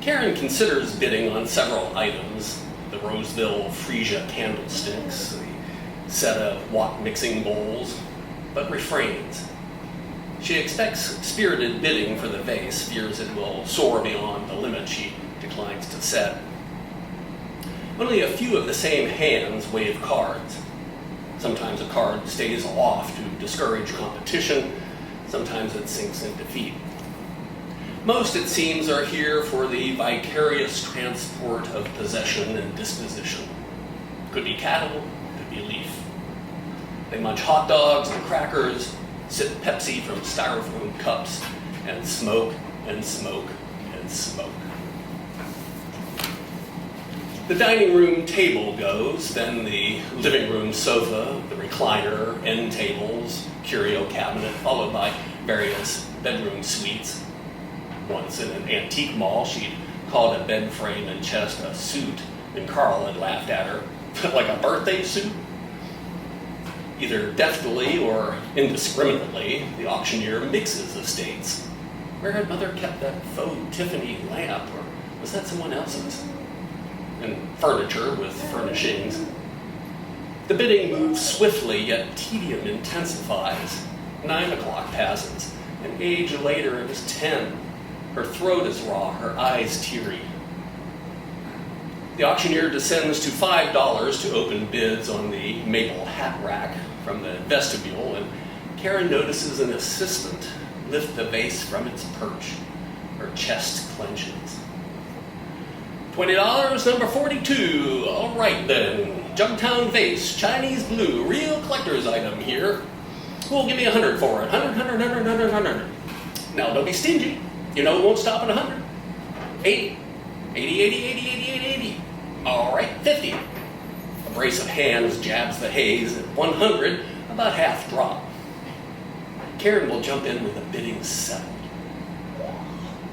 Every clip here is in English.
Karen considers bidding on several items: the Roseville Freesia candlesticks, the set of wok mixing bowls, but refrains. She expects spirited bidding for the vase, fears it will soar beyond the limit she declines to set. Only a few of the same hands wave cards. Sometimes a card stays off to discourage competition, sometimes it sinks in defeat. Most, it seems, are here for the vicarious transport of possession and disposition. Could be cattle, could be leaf. They munch hot dogs and crackers, sip Pepsi from styrofoam cups, and smoke and smoke and smoke. The dining room table goes, then the living room sofa, the recliner, end tables, curio cabinet, followed by various bedroom suites. Once in an antique mall, she'd called a bed frame and chest a suit, and Carl had laughed at her. Like a birthday suit? Either deftly or indiscriminately, the auctioneer mixes estates. Where had Mother kept that faux Tiffany lamp, or was that someone else's? And furniture with furnishings. The bidding moves swiftly, yet tedium intensifies. 9 o'clock passes. An age later, it was 10. Her throat is raw, her eyes teary. The auctioneer descends to $5 to open bids on the maple hat rack from the vestibule, and Karen notices an assistant lift the vase from its perch. Her chest clenches. $20, number 42. All right then. Jugtown vase, Chinese blue, real collector's item here. Who'll give me 100 for it? 100. Now don't be stingy. You know it won't stop at 100. 80. 80. All right, 50. A brace of hands jabs the haze at 100, about half drop. Karen will jump in with the bidding settled.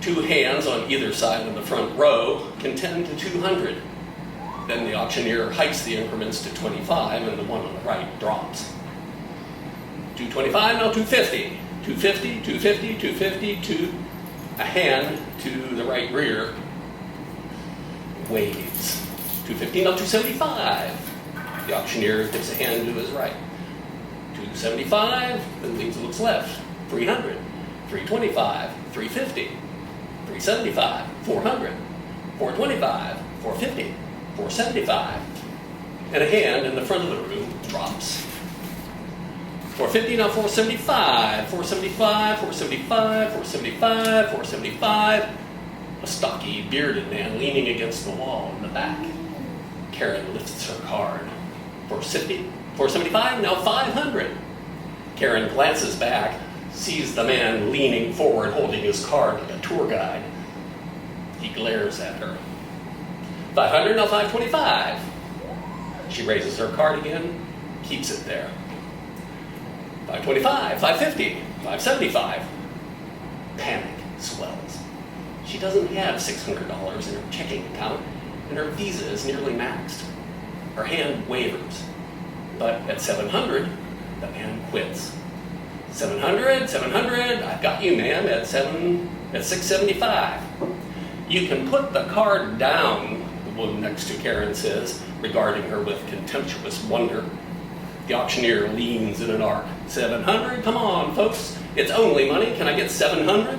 2 hands on either side of the front row contend to 200. Then the auctioneer hikes the increments to 25, and the one on the right drops. 225, now 250. 250, 250, 250, a hand to the right rear waves. 250, now 275. The auctioneer gives a hand to his right. 275, then leaves and looks left. 300, 325, 350. 375, 400, 425, 450, 475, and a hand in the front of the room drops. 450, now 475, 475, 475, 475, 475, a stocky, bearded man leaning against the wall in the back. Karen lifts her card. 450, 475, now 500. Karen glances back, sees the man leaning forward holding his card like a tour guide. He glares at her. 500, now 525. She raises her card again, keeps it there. 525, 550, 575. Panic swells. She doesn't have $600 in her checking account, and her visa is nearly maxed. Her hand wavers. But at 700, the man quits. 700, I've got you, ma'am, at 675. You can put the card down, the woman next to Karen says, regarding her with contemptuous wonder. The auctioneer leans in an arc. 700, come on, folks. It's only money. Can I get 700?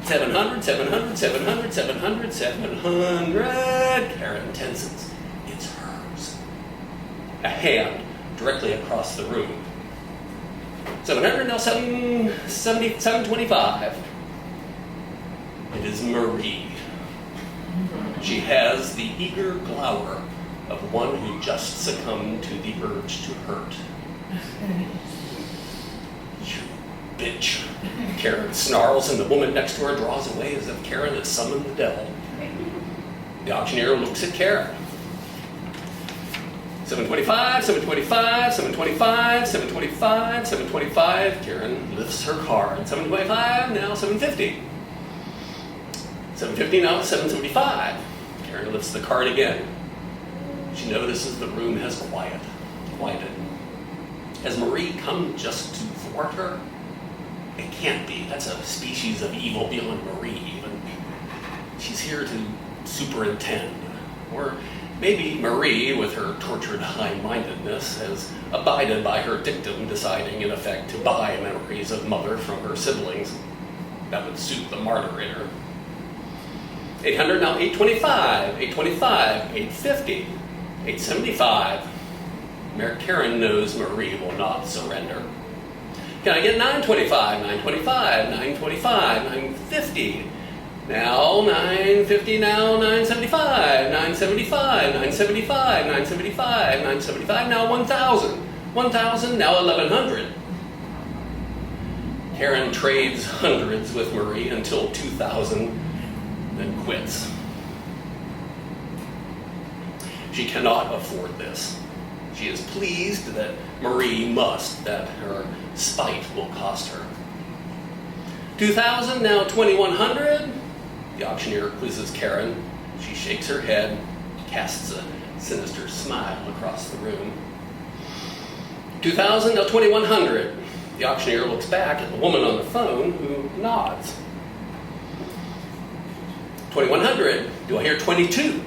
700, 700, 700, 700, 700. Karen tenses. It's hers. A hand directly across the room. 700, now 725. It is Marie. She has the eager glower of one who just succumbed to the urge to hurt. You bitch. Karen snarls, and the woman next to her draws away as if Karen had summoned the devil. The auctioneer looks at Karen. 725, 725, 725, 725, 725. Karen lifts her card. 725, now 750. 750, now 775. Karen lifts the card again. She notices the room has quieted. Has Marie come just to thwart her? It can't be. That's a species of evil beyond Marie even. She's here to superintend. Or maybe Marie, with her tortured high-mindedness, has abided by her dictum, deciding, in effect, to buy memories of mother from her siblings. That would suit the martyr in her. 800, now 825, 825, 850, 875. Karen knows Marie will not surrender. Can I get 925, 925, 925, 950? Now 950, now 975, 975, 975, 975, 975, now 1,000. 1,000, now 1,100. Karen trades hundreds with Marie until 2,000, then quits. She cannot afford this. She is pleased that Marie must, that her spite will cost her. 2,000, now 2,100. The auctioneer quizzes Karen. She shakes her head, casts a sinister smile across the room. 2,000, now 2,100. The auctioneer looks back at the woman on the phone, who nods. 2,100. Do I hear 22?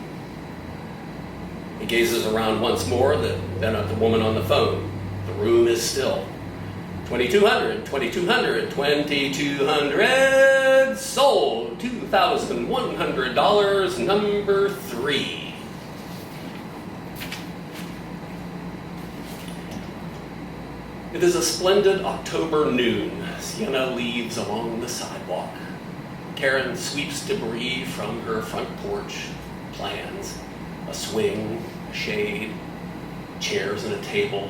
He gazes around once more, then at the woman on the phone. The room is still. 2,200, 2,200, 2,200, sold. $2,100, number 3. It is a splendid October noon. Sienna leaves along the sidewalk. Karen sweeps debris from her front porch, plans. A swing, a shade, chairs and a table.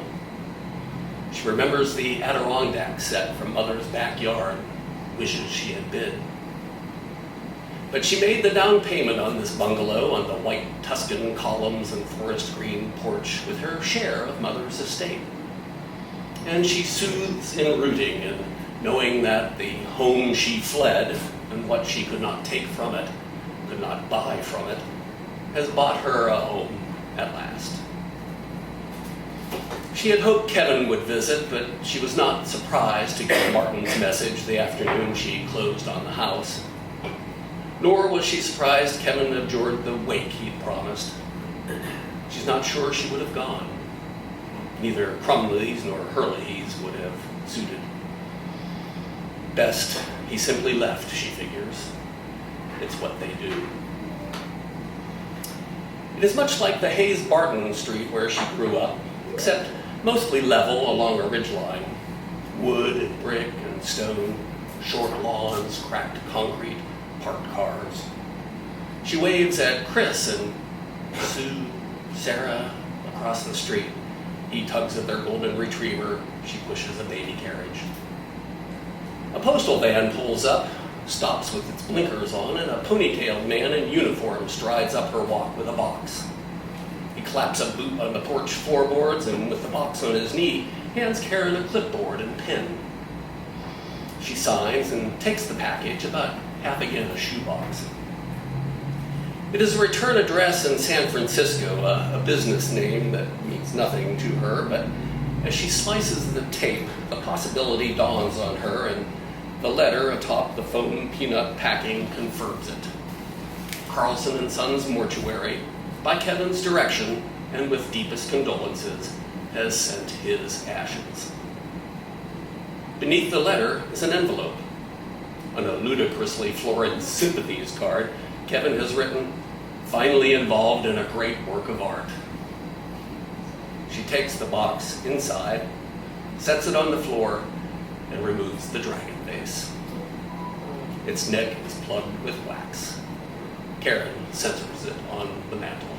She remembers the Adirondack set from Mother's backyard, wishes she had bid. But she made the down payment on this bungalow on the white Tuscan columns and forest green porch with her share of Mother's estate. And she soothes in rooting and knowing that the home she fled and what she could not take from it, could not buy from it, has bought her a home at last. She had hoped Kevin would visit, but she was not surprised to get Martin's message the afternoon she closed on the house. Nor was she surprised Kevin abjured the wake he'd promised. She's not sure she would have gone. Neither Crumley's nor Hurley's would have suited. Best he simply left, she figures. It's what they do. It is much like the Hayes Barton Street where she grew up, except mostly level along a ridgeline. Wood and brick and stone, short lawns, cracked concrete, parked cars. She waves at Chris and Sue, Sarah across the street. He tugs at their golden retriever. She pushes a baby carriage. A postal van pulls up, stops with its blinkers on, and a ponytailed man in uniform strides up her walk with a box. He claps a boot on the porch floorboards and, with the box on his knee, hands Karen a clipboard and pen. She signs and takes the package, about half again a shoebox. It is a return address in San Francisco, a business name that means nothing to her, but as she slices the tape, the possibility dawns on her, and the letter atop the foam peanut packing confirms it. Carlson and Sons Mortuary, by Kevin's direction and with deepest condolences, has sent his ashes. Beneath the letter is an envelope. On a ludicrously florid sympathies card, Kevin has written, "Finally involved in a great work of art." She takes the box inside, sets it on the floor, and removes the Dragon Vase. Its neck is plugged with wax. Karen centers it on the mantel.